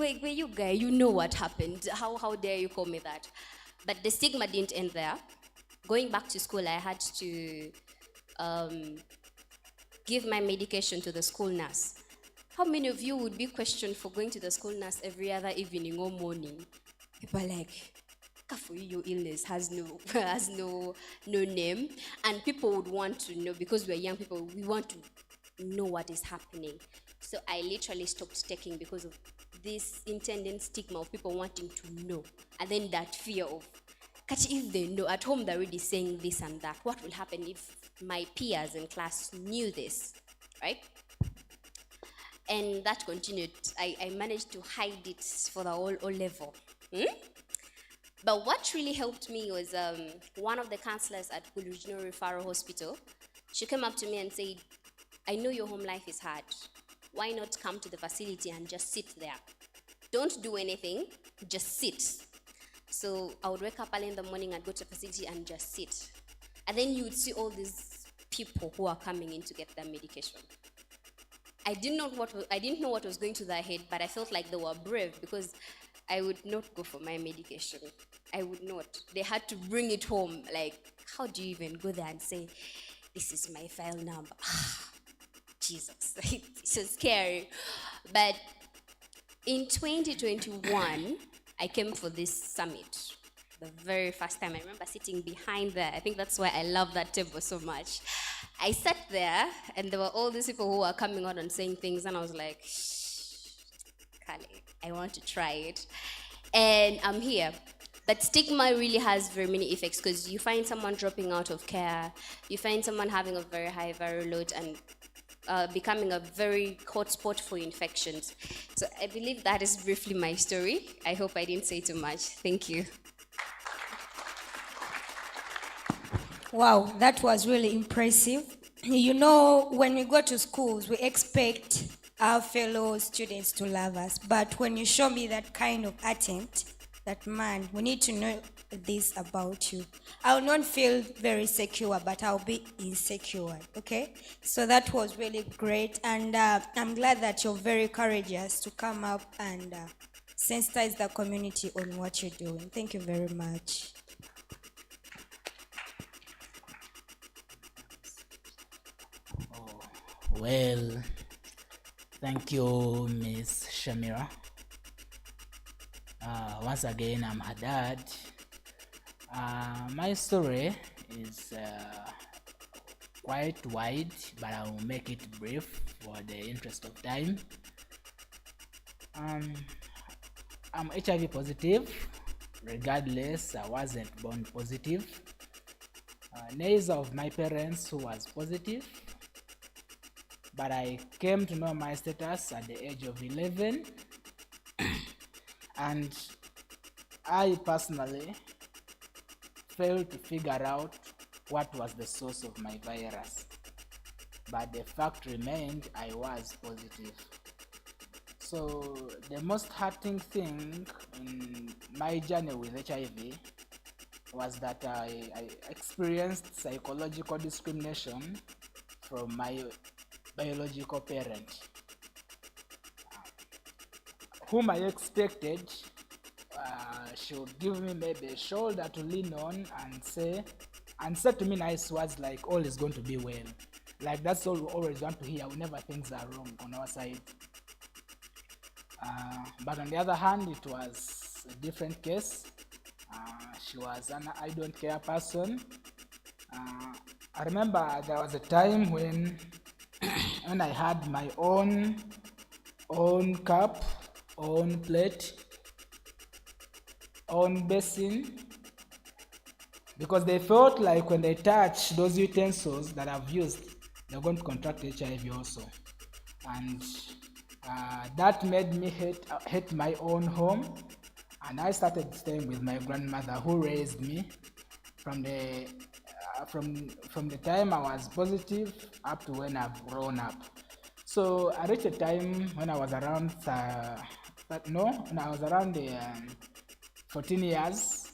wait, you guy, you know what happened. How dare you call me that? But the stigma didn't end there. Going back to school, I had to give my medication to the school nurse. How many of you would be questioned for going to the school nurse every other evening or morning? People are like, for you, your illness has no name, and people would want to know, because we're young people, we want to know what is happening. So I literally stopped taking because of this intended stigma of people wanting to know, and then that fear of, if they know at home they're already saying this and that, what will happen if my peers in class knew this, right? And that continued. I managed to hide it for the whole O level. But what really helped me was one of the counselors at Gulu Regional Referral Hospital. She came up to me and said, I know your home life is hard. Why not come to the facility and just sit there? Don't do anything, just sit. So I would wake up early in the morning and go to the facility and just sit. And then you would see all these people who are coming in to get their medication. I didn't know what was going to their head, but I felt like they were brave, because I would not go for my medication. I would not. They had to bring it home. Like, how do you even go there and say, this is my file number? Jesus, it's so scary. But in 2021, I came for this summit. The very first time, I remember sitting behind there. I think that's why I love that table so much. I sat there, and there were all these people who were coming out and saying things, and I was like, Kale, I want to try it. And I'm here. But stigma really has very many effects, because you find someone dropping out of care, you find someone having a very high viral load, and becoming a very hot spot for infections. So I believe that is briefly my story. I hope I didn't say too much. Thank you. Wow, that was really impressive. You know, when we go to schools, we expect our fellow students to love us. But when you show me that kind of attempt, that man, we need to know this about you. I will not feel very secure, but I'll be insecure, okay? So that was really great. And I'm glad that you're very courageous to come up and sensitize the community on what you're doing. Thank you very much. Well, thank you, Miss Shamira. Once again, I'm her dad. My story is quite wide, but I'll make it brief for the interest of time. I'm HIV positive. Regardless, I wasn't born positive. Neither of my parents who was positive, but I came to know my status at the age of 11. And I personally failed to figure out what was the source of my virus. But the fact remained, I was positive. So the most hurting thing in my journey with HIV was that I experienced psychological discrimination from my biological parent, whom I expected she would give me maybe a shoulder to lean on and say to me nice words like, all is going to be well. Like, that's all we always want to hear whenever things are wrong on our side. But on the other hand, it was a different case. She was an I don't care person. I remember there was a time when I had my own cup, own plate, own basin, because they felt like when they touch those utensils that I've used, they're going to contract HIV also. And that made me hate my own home, and I started staying with my grandmother, who raised me from the time I was positive up to when I've grown up. So I reached a time when I was around 14 years.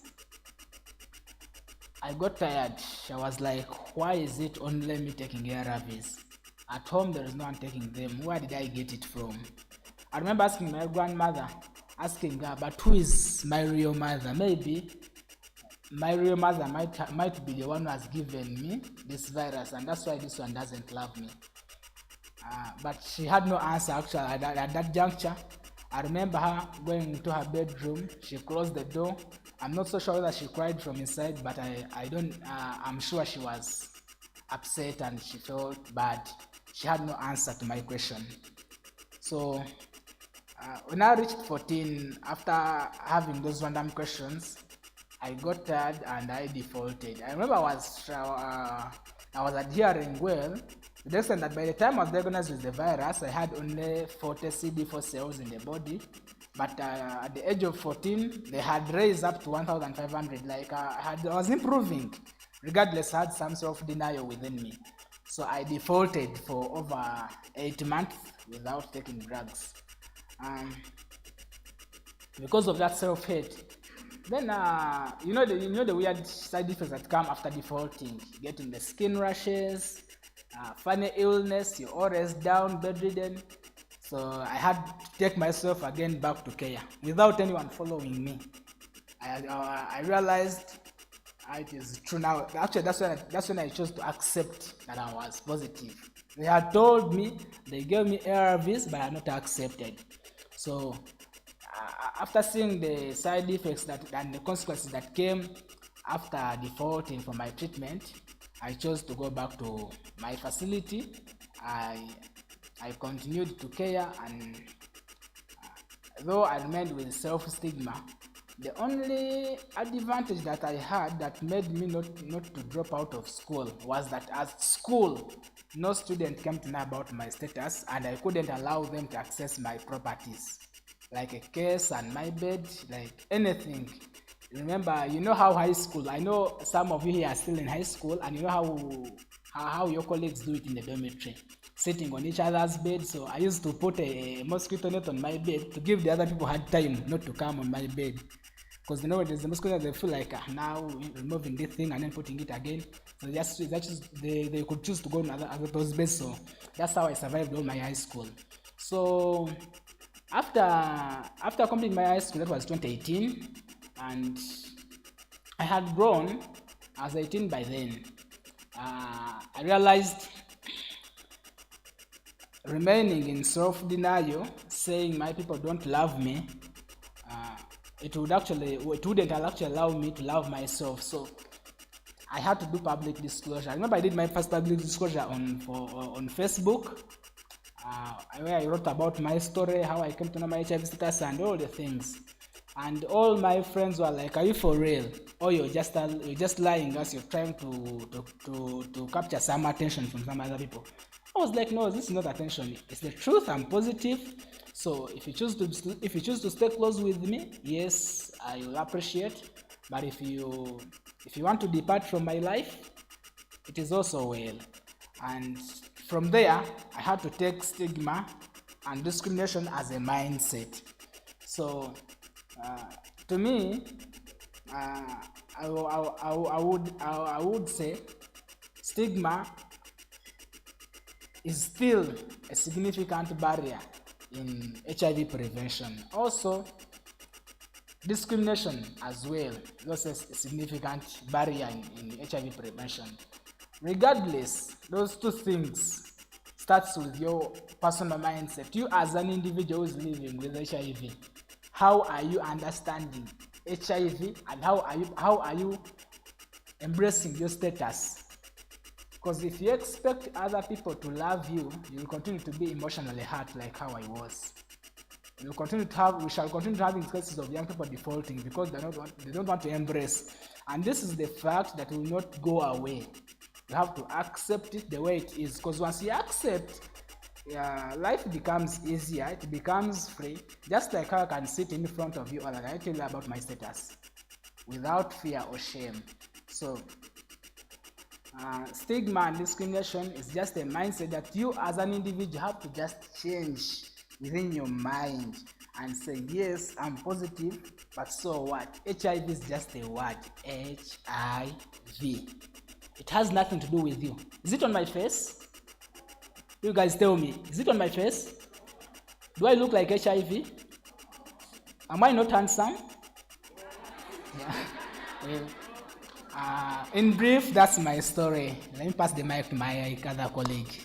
I got tired. I was like, why is it only me taking ARVs? At home there is no one taking them. Where did I get it from? I remember asking my grandmother, asking her, but who is my real mother? Maybe my real mother might be the one who has given me this virus, and that's why this one doesn't love me. But she had no answer actually at that juncture. I remember her going into her bedroom. She closed the door. I'm not so sure whether she cried from inside, but I'm sure she was upset and she felt bad. She had no answer to my question. So when I reached 14, after having those random questions, I got tired and I defaulted. I remember I was adhering well, to the extent that by the time I was diagnosed with the virus, I had only 40 CD4 cells in the body. But at the age of 14, they had raised up to 1,500. Like I was improving. Regardless, I had some self-denial within me. So I defaulted for over 8 months without taking drugs. Because of that self-hate, then you know the weird side effects that come after defaulting, getting the skin rashes, funny illness, you're always down, bedridden. So I had to take myself again back to care without anyone following me. I realized it is true now. Actually, that's when I chose to accept that I was positive. They had told me, they gave me ARVs, but I had not accepted. So after seeing the side effects and the consequences that came after defaulting from my treatment, I chose to go back to my facility. I continued to care, and though I remained with self-stigma, the only advantage that I had that made me not to drop out of school was that at school, no student came to know about my status, and I couldn't allow them to access my properties, like a case and my bed, like anything. Remember, you know how high school, I know some of you here are still in high school, and you know how your colleagues do it in the dormitory, sitting on each other's bed. So I used to put a mosquito net on my bed to give the other people had time not to come on my bed, because you know there's the mosquito, they feel like now removing this thing and then putting it again. So they could choose to go on other those beds. So that's how I survived all my high school. So after completing my high school, that was 2018, and I had grown. I was 18 by then. I realized remaining in self-denial, saying my people don't love me, it wouldn't actually allow me to love myself. So I had to do public disclosure. I remember I did my first public disclosure on Facebook, where I wrote about my story, how I came to know my HIV status, and all the things. And all my friends were like, "Are you for real? Or you're just lying as you're trying to capture some attention from some other people?" I was like, "No, this is not attention. It's the truth. I'm positive. So if you choose to stay close with me, yes, I will appreciate. But if you want to depart from my life, it is also well." And from there, I had to take stigma and discrimination as a mindset. So to me, I would say stigma is still a significant barrier in HIV prevention. Also, discrimination as well is also a significant barrier in HIV prevention. Regardless, those two things starts with your personal mindset. You as an individual who is living with HIV, how are you understanding HIV, and how are you embracing your status? Because if you expect other people to love you, you will continue to be emotionally hurt like how I was. We shall continue to have cases of young people defaulting because they don't want to embrace. And this is the fact that will not go away. You have to accept it the way it is, because once you accept, life becomes easier, it becomes free. Just like how I can sit in front of you and I tell you about my status without fear or shame. So stigma and discrimination is just a mindset that you as an individual have to just change within your mind and say, yes, I'm positive, but so what? HIV is just a word. HIV. It has nothing to do with you. Is it on my face? You guys tell me, is it on my face? Do I look like HIV? Am I not handsome? Yeah. Well, in brief, that's my story. Let me pass the mic to my other colleague.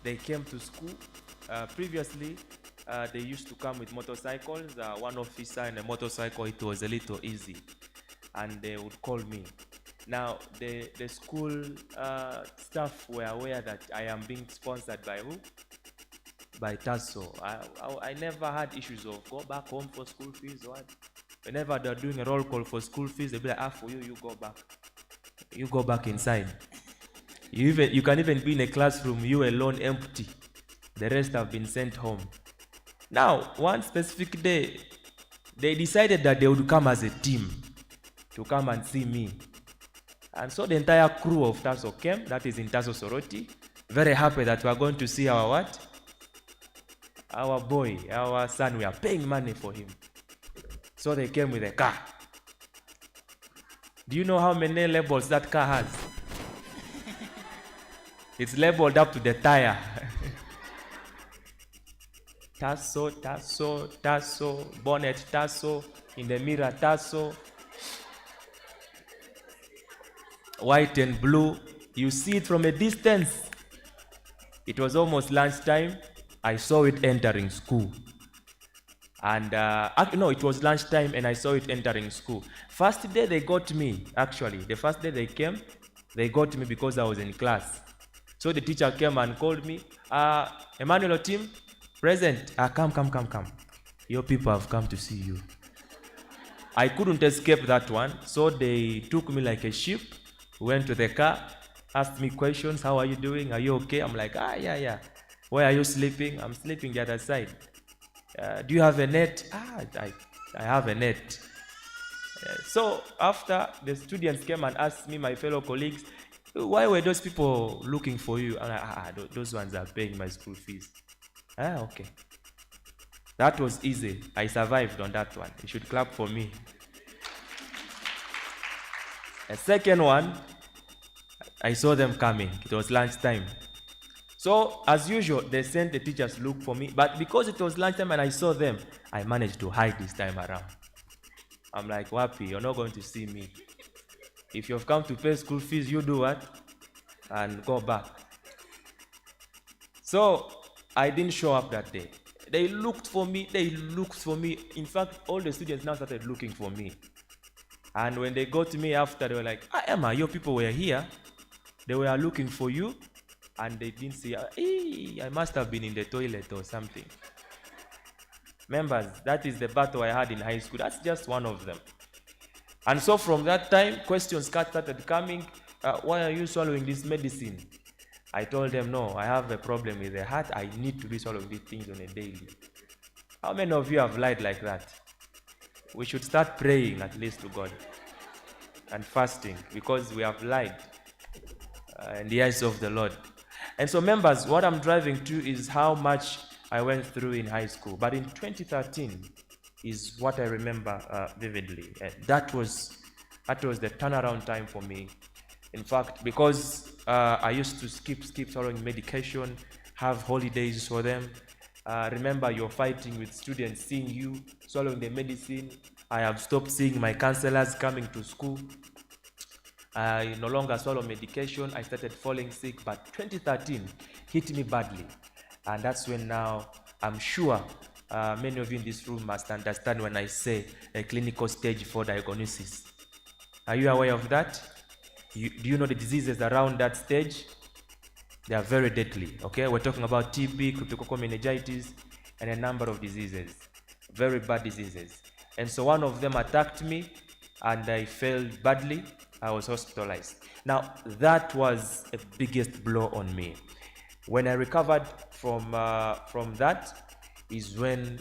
They came to school. Previously, they used to come with motorcycles. One officer and a motorcycle, it was a little easy. And they would call me. Now, the school staff were aware that I am being sponsored by who? By TASO. I never had issues of go back home for school fees or what. Whenever they're doing a roll call for school fees, they'll be like, for you, you go back. You go back inside. You can even be in a classroom, you alone empty. The rest have been sent home. Now, one specific day, they decided that they would come as a team to come and see me. And so the entire crew of TASO came, that is in TASO sorority, very happy that we are going to see our what? Our boy, our son, we are paying money for him. So they came with a car. Do you know how many labels that car has? It's labeled up to the tire. TASO, TASO, TASO, bonnet TASO, in the mirror TASO, white and blue. You see it from a distance. It was almost lunchtime. I saw it entering school. And no, it was lunchtime and I saw it entering school. First day they got me, actually. The first day they came, they got me because I was in class. So the teacher came and called me, Emmanuel team, present. Come. Your people have come to see you. I couldn't escape that one, so they took me like a sheep, went to the car, asked me questions. How are you doing? Are you okay? I'm like, yeah. Where are you sleeping? I'm sleeping the other side. Do you have a net? I have a net. So after the students came and asked me, my fellow colleagues, why were those people looking for you? And those ones are paying my school fees. Okay. That was easy. I survived on that one. You should clap for me. A second one, I saw them coming. It was lunchtime. So, as usual, they sent the teachers to look for me. But because it was lunchtime and I saw them, I managed to hide this time around. I'm like, Wapi, you're not going to see me. If you've come to pay school fees, you do what? And go back. So, I didn't show up that day. They looked for me. In fact, all the students now started looking for me. And when they got to me after, they were like, Emma, your people were here. They were looking for you. And they didn't see, I must have been in the toilet or something. Members, that is the battle I had in high school. That's just one of them. And so from that time, questions started coming. Why are you swallowing this medicine? I told them, no, I have a problem with the heart. I need to be swallowing these things on a daily. How many of you have lied like that? We should start praying at least to God and fasting, because we have lied in the eyes of the Lord. And so, members, what I'm driving to is how much I went through in high school. But in 2013 is what I remember vividly. That was the turnaround time for me. In fact, because I used to skip swallowing medication, have holidays for them. Remember, you're fighting with students seeing you swallowing the medicine. I have stopped seeing my counselors coming to school. I no longer swallow medication. I started falling sick, but 2013 hit me badly. And that's when now I'm sure many of you in this room must understand when I say a clinical stage 4 diagnosis. Are you aware of that? Do you know the diseases around that stage? They are very deadly, okay? We're talking about TB, cryptococcal meningitis, and a number of diseases, very bad diseases. And so one of them attacked me, and I failed badly. I was hospitalized. Now, that was the biggest blow on me. When I recovered from that is when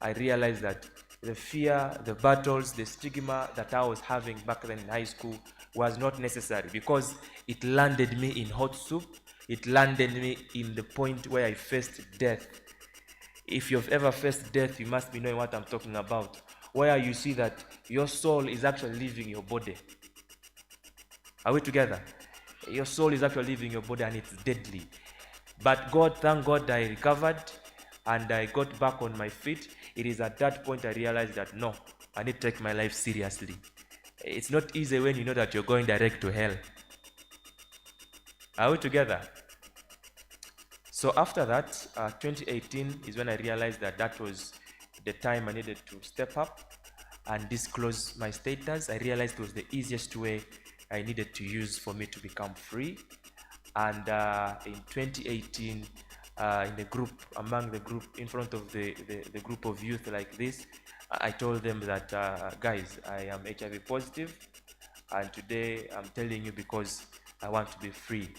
I realized that the fear, the battles, the stigma that I was having back then in high school was not necessary, because it landed me in hot soup. It landed me in the point where I faced death. If you've ever faced death, you must be knowing what I'm talking about, where you see that your soul is actually leaving your body. Are we together? Your soul is actually leaving your body, and it's deadly. But God, thank God, I recovered and I got back on my feet. It is at that point I realized that no, I need to take my life seriously. It's not easy when you know that you're going direct to hell. Are we together? So after that, 2018 is when I realized that that was the time I needed to step up and disclose my status. I realized it was the easiest way I needed to use for me to become free. And in 2018, in the group, among the group, in front of the group of youth like this, I told them that, guys, I am HIV positive, and today I'm telling you because I want to be free.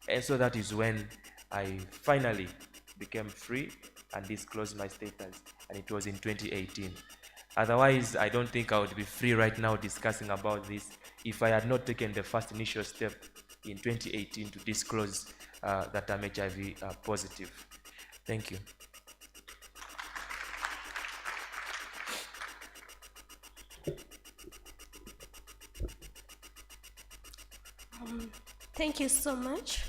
And so that is when I finally became free and disclosed my status, and it was in 2018. Otherwise, I don't think I would be free right now discussing about this if I had not taken the first initial step in 2018 to disclose that I'm HIV positive. Thank you. Thank you so much.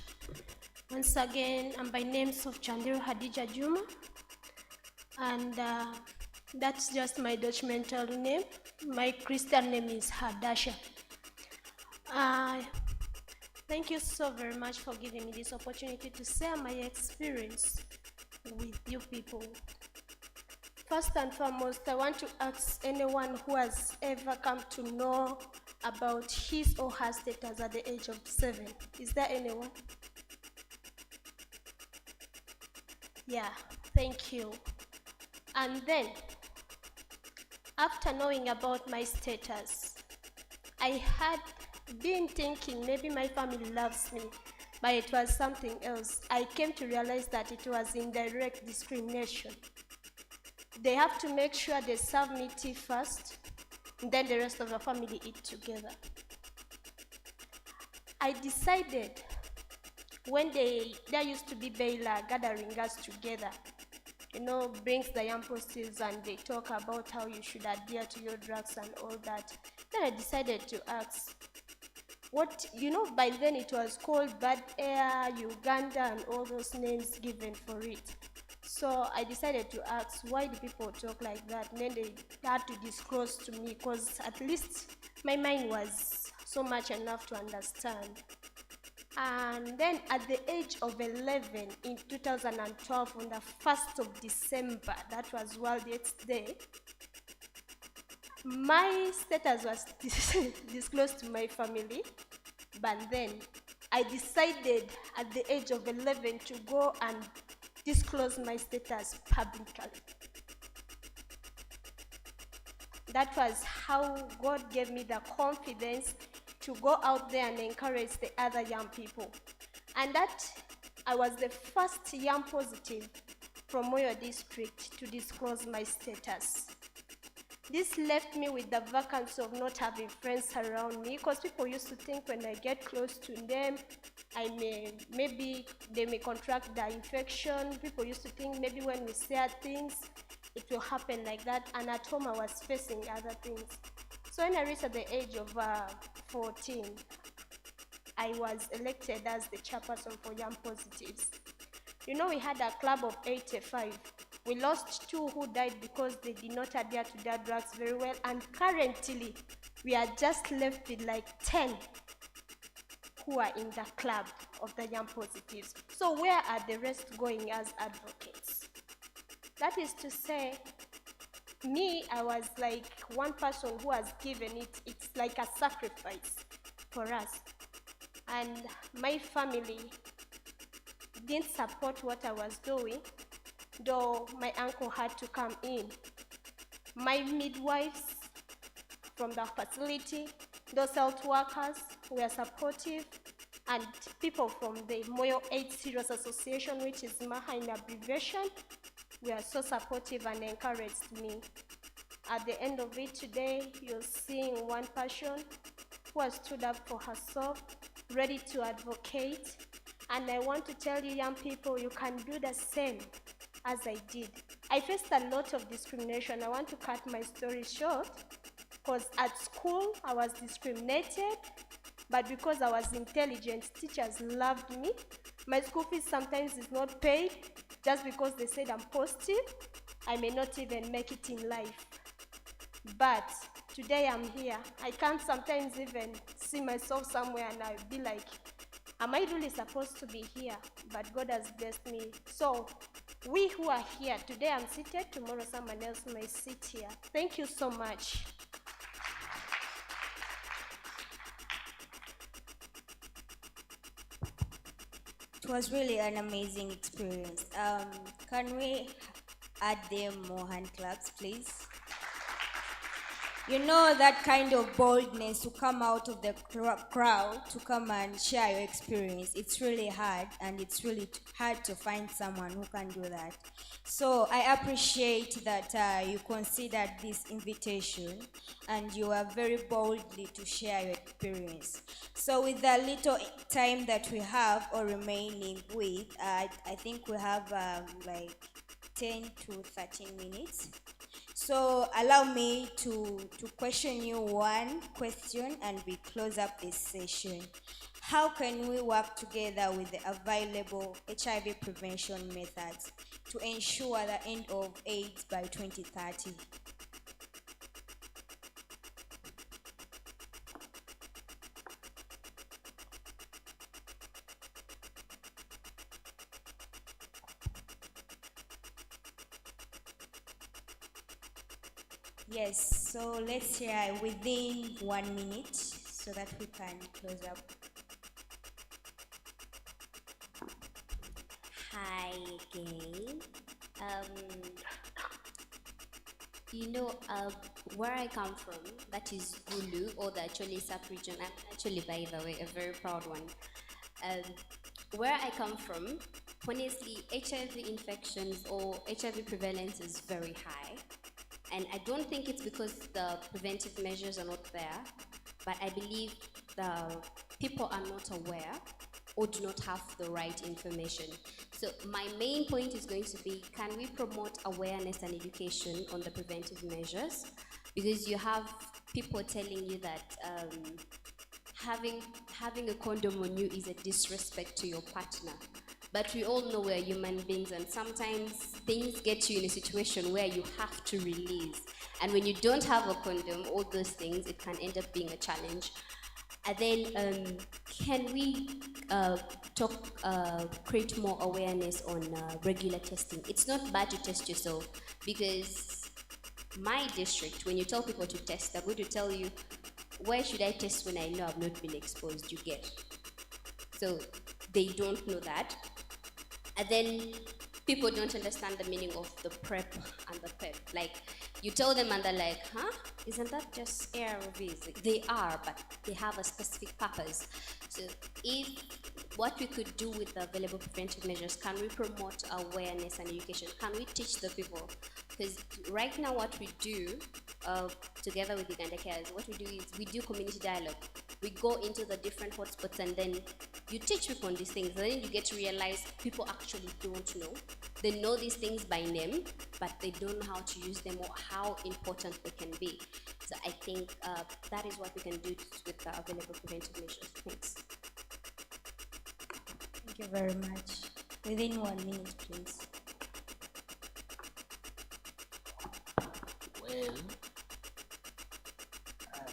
Once again, I'm by names of Chandiru Hadija Juma, and that's just my documental name. My Christian name is Hadasha. Thank you so very much for giving me this opportunity to share my experience with you people. First and foremost, I want to ask anyone who has ever come to know about his or her status at the age of 7. Is there anyone? Yeah, thank you. And then, after knowing about my status, I had Being thinking maybe my family loves me, but it was something else. I came to realize that it was indirect discrimination. They have to make sure they serve me tea first, and then the rest of the family eat together. I decided when there used to be Baylor gathering us together, brings the young posties and they talk about how you should adhere to your drugs and all that. Then I decided to ask, by then it was called Bad Air, Uganda, and all those names given for it. So I decided to ask, why do people talk like that? And then they had to disclose to me, because at least my mind was so much enough to understand. And then at the age of 11 in 2012, on the 1st of December, that was World AIDS Day, my status was disclosed to my family, but then I decided at the age of 11 to go and disclose my status publicly. That was how God gave me the confidence to go out there and encourage the other young people. And that I was the first young positive from Moyo district to disclose my status. This left me with the vacancy of not having friends around me, because people used to think when I get close to them, maybe they may contract the infection. People used to think maybe when we share things, it will happen like that. And at home, I was facing other things. So when I reached at the age of 14, I was elected as the chairperson for Young Positives. We had a club of 85. We lost 2 who died because they did not adhere to their drugs very well, and currently we are just left with like 10 who are in the club of the Young Positives. So where are the rest going as advocates? That is to say, me, I was like one person who has given it. It's like a sacrifice for us. And my family didn't support what I was doing, though my uncle had to come in. My midwives from the facility, those health workers were supportive, and people from the Moyo AIDS Serious Association, which is MAHA in abbreviation, were so supportive and encouraged me. At the end of it today, you're seeing one person who has stood up for herself, ready to advocate. And I want to tell you, young people, you can do the same as I did. I faced a lot of discrimination. I want to cut my story short, because at school I was discriminated, but because I was intelligent, teachers loved me. My school fees sometimes is not paid just because they said I'm positive. I may not even make it in life. But today I'm here. I can't sometimes even see myself somewhere and I'll be like, am I really supposed to be here? But God has blessed me. So we who are here, today I'm seated, tomorrow someone else may sit here. Thank you so much. It was really an amazing experience. Can we add them more hand claps, please? That kind of boldness to come out of the crowd to come and share your experience. It's really hard, and it's really hard to find someone who can do that. So I appreciate that you considered this invitation and you are very boldly to share your experience. So with the little time that we have or remaining with, I think we have like 10 to 13 minutes. So allow me to question you one question and we close up this session. How can we work together with the available HIV prevention methods to ensure the end of AIDS by 2030? Yes, so let's hear within 1 minute so that we can close up. Hi again. You know, where I come from, that is Gulu, or the actually sub-region. I'm actually, by the way, a very proud one. Um, where I come from, honestly, HIV infections or HIV prevalence is very high. And I don't think it's because the preventive measures are not there, but I believe the people are not aware or do not have the right information. So my main point is going to be, can we promote awareness and education on the preventive measures? Because you have people telling you that having a condom on you is a disrespect to your partner. But we all know we're human beings, and sometimes things get you in a situation where you have to release. And when you don't have a condom, all those things, it can end up being a challenge. And then, can we create more awareness on regular testing? It's not bad to test yourself, because my district, when you tell people to test, they're going to tell you, why should I test when I know I've not been exposed? You get. So they don't know that. And then people don't understand the meaning of the PrEP and the PEP. Like, you tell them and they're like, huh? Isn't that just ARVs? Like, they are, but they have a specific purpose. So if what we could do with the available preventive measures, can we promote awareness and education? Can we teach the people? Because right now what we do, together with Uganda Cares, what we do is we do community dialogue. We go into the different hotspots and then you teach people on these things. And then you get to realize people actually don't know. They know these things by name, but they don't know how to use them or how important they can be. So I think that is what we can do with the available preventive measures. Thanks. Thank you very much. Within 1 minute, please. Well,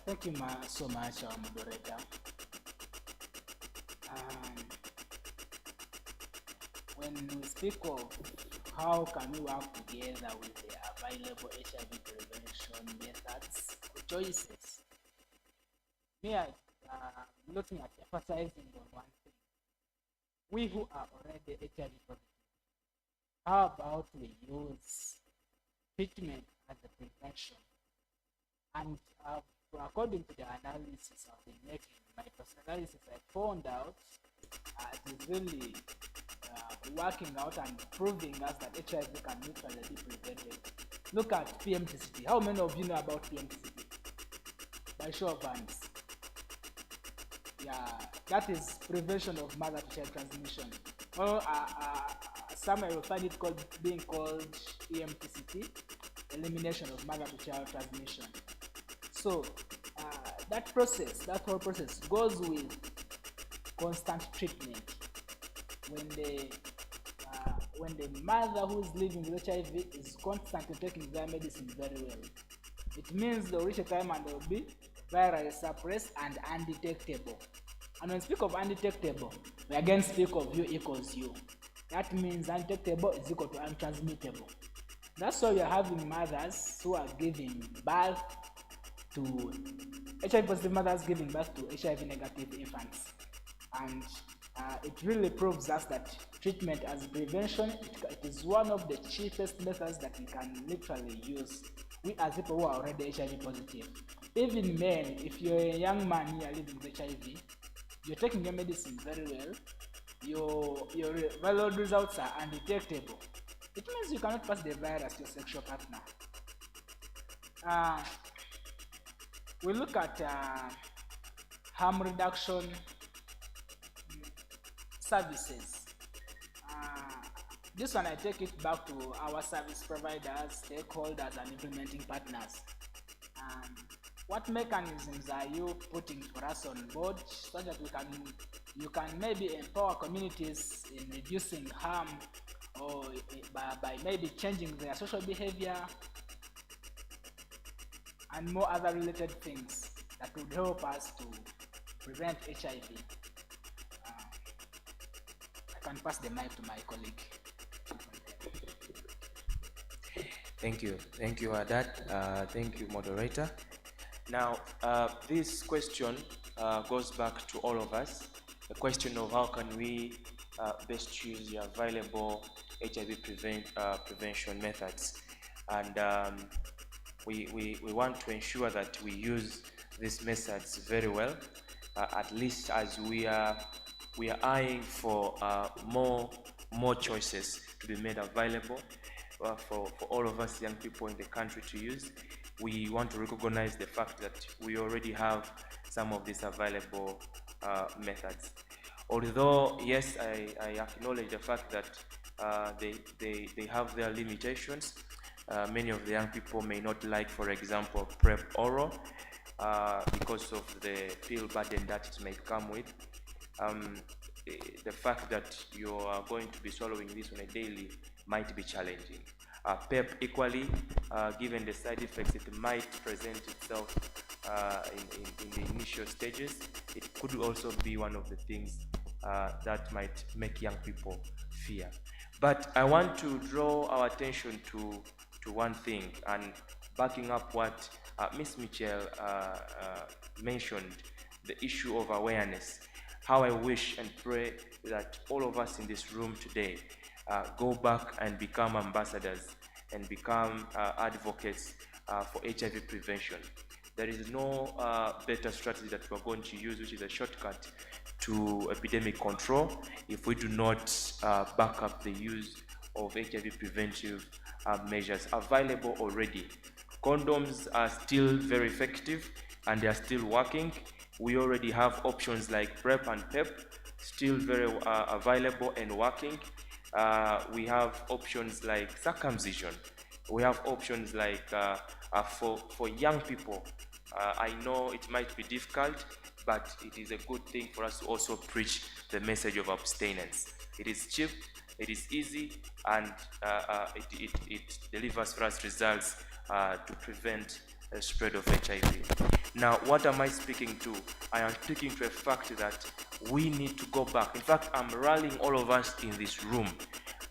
thank you so much, our moderator. When we speak of how can we work together with the available HIV prevention methods or choices, me, I'm looking at emphasizing on one thing. We who are already HIV positive, how about we use treatment as a prevention? And according to the analysis I've been making, my personal analysis, I found out it is really working out and proving us that HIV can literally be prevented. Look at PMTCT. How many of you know about PMTCT? By show of hands. Yeah, that is prevention of mother-to-child transmission. Or some will find it being called EMTCT, elimination of mother-to-child transmission. So that whole process goes with constant treatment. When the mother who is living with HIV is constantly taking their medicine very well, it means they'll reach a time and they'll be virally suppressed and undetectable. And when we speak of undetectable, we again speak of U equals U. That means undetectable is equal to untransmittable. That's why we are having mothers who are giving birth to HIV positive mothers giving birth to HIV negative infants. And it really proves us that treatment as prevention, it is one of the cheapest methods that we can literally use. We as people who are already HIV positive. Even men, if you're a young man here living with HIV, you're taking your medicine very well, your viral results are undetectable. It means you cannot pass the virus to your sexual partner. We look at harm reduction services. This one I take it back to our service providers, stakeholders, and implementing partners. What mechanisms are you putting for us on board so that you can maybe empower communities in reducing harm, or by maybe changing their social behavior and more other related things that would help us to prevent HIV? I can pass the mic to my colleague. Thank you, Adat. Thank you, moderator. Now, this question goes back to all of us. The question of how can we best use the available HIV prevention methods. And we want to ensure that we use these methods very well, at least as we are eyeing for more choices to be made available for all of us young people in the country to use. We want to recognize the fact that we already have some of these available methods. Although, yes, I acknowledge the fact that they have their limitations. Many of the young people may not like, for example, PrEP oral because of the pill burden that it may come with. The fact that you are going to be swallowing this on a daily might be challenging. PEP equally, given the side effects it might present itself in the initial stages, it could also be one of the things that might make young people fear. But I want to draw our attention to one thing, and backing up what Ms. Mitchell mentioned, the issue of awareness. How I wish and pray that all of us in this room today go back and become ambassadors and become advocates for HIV prevention. There is no better strategy that we're going to use, which is a shortcut to epidemic control, if we do not back up the use of HIV preventive measures available already. Condoms are still very effective and they are still working. We already have options like PrEP and PEP, still very available and working. We have options like circumcision. We have options like for young people. I know it might be difficult, but it is a good thing for us to also preach the message of abstinence. It is cheap, it is easy, and it delivers for us results to prevent the spread of HIV. Now, what am I speaking to? I am speaking to a fact that we need to go back. In fact, I'm rallying all of us in this room.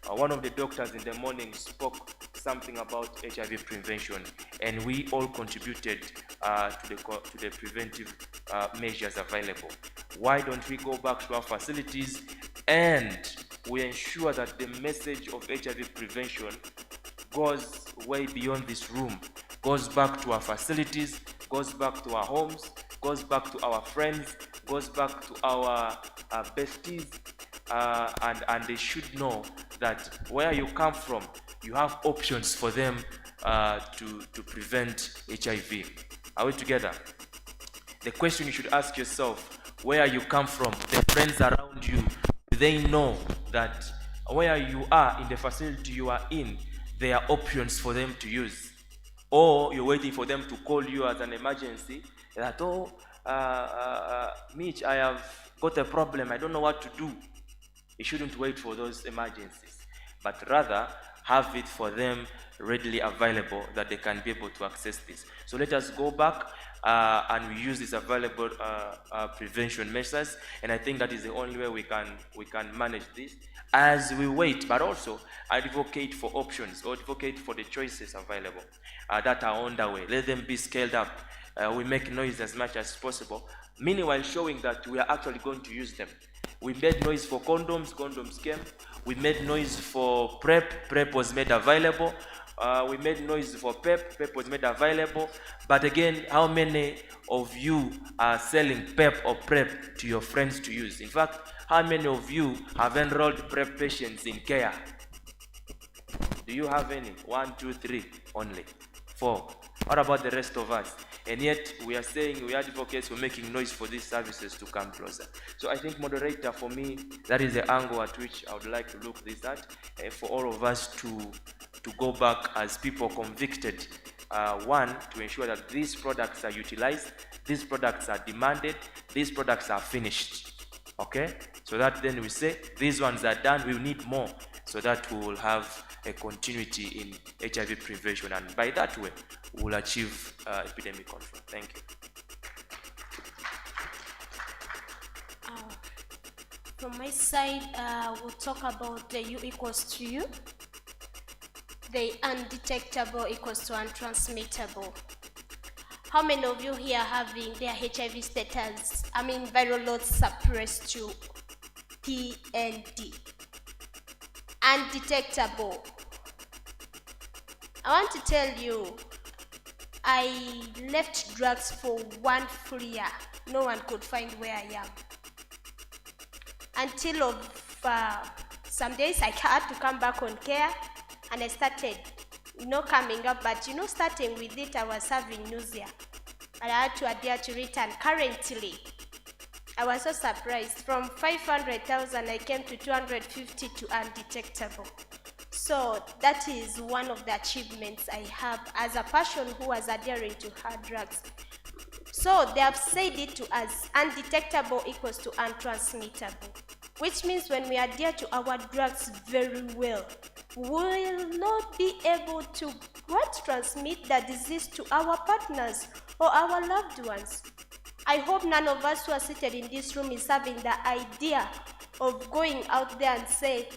One of the doctors in the morning spoke something about HIV prevention, and we all contributed to the preventive measures available. Why don't we go back to our facilities and we ensure that the message of HIV prevention goes way beyond this room, goes back to our facilities, goes back to our homes, goes back to our friends, goes back to our besties, and they should know that where you come from, you have options for them to prevent HIV. Are we together? The question you should ask yourself, where you come from, the friends around you, do they know that where you are in the facility you are in, there are options for them to use? Or you're waiting for them to call you as an emergency that, Mitch, I have got a problem, I don't know what to do. You shouldn't wait for those emergencies, but rather have it for them readily available that they can be able to access this. So let us go back and we use these available prevention measures, and I think that is the only way we can manage this as we wait, but also advocate for options or advocate for the choices available that are on the way. Let them be scaled up. We make noise as much as possible, meanwhile showing that we are actually going to use them. We made noise for condoms, condoms came. We made noise for PrEP, PrEP was made available. We made noise for PEP, PEP was made available. But again, how many of you are selling PEP or PrEP to your friends to use? In fact, how many of you have enrolled PrEP patients in care? Do you have any? 1, 2, 3 only. 4. What about the rest of us? And yet we are saying we are advocates for making noise for these services to come closer. So I think, moderator, for me, that is the angle at which I would like to look this at, for all of us to go back as people convicted. One, to ensure that these products are utilized, these products are demanded, these products are finished. Okay? So that then we say, these ones are done, we need more, so that we will have a continuity in HIV prevention, and by that way, we'll achieve epidemic control. Thank you. From my side, we'll talk about the U equals to U. The undetectable equals to untransmittable. How many of you here having their HIV status, viral loads suppressed to PND? Undetectable. I want to tell you, I left drugs for 1 full year. No one could find where I am. Until of some days I had to come back on care, and I started, coming up, but starting with it, I was having nausea. And I had to adhere to it, and currently, I was so surprised. From 500,000, I came to 250 to undetectable. So that is one of the achievements I have as a person who was adhering to hard drugs. So they have said it to us, undetectable equals to untransmittable, which means when we adhere to our drugs very well, we will not be able to transmit the disease to our partners or our loved ones. I hope none of us who are seated in this room is having the idea of going out there and say,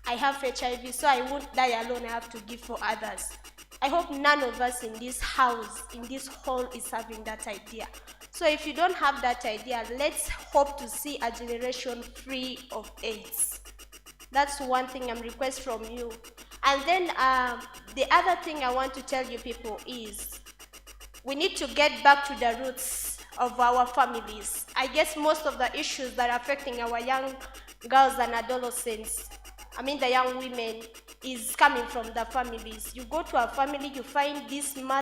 I have HIV, so I won't die alone, I have to give for others. I hope none of us in this house, in this hall, is having that idea. So if you don't have that idea, let's hope to see a generation free of AIDS. That's one thing I'm requesting from you. And then the other thing I want to tell you people is, we need to get back to the roots of our families. I guess most of the issues that are affecting our young girls and adolescents, the young women, is coming from the families. You go to a family, you find this mother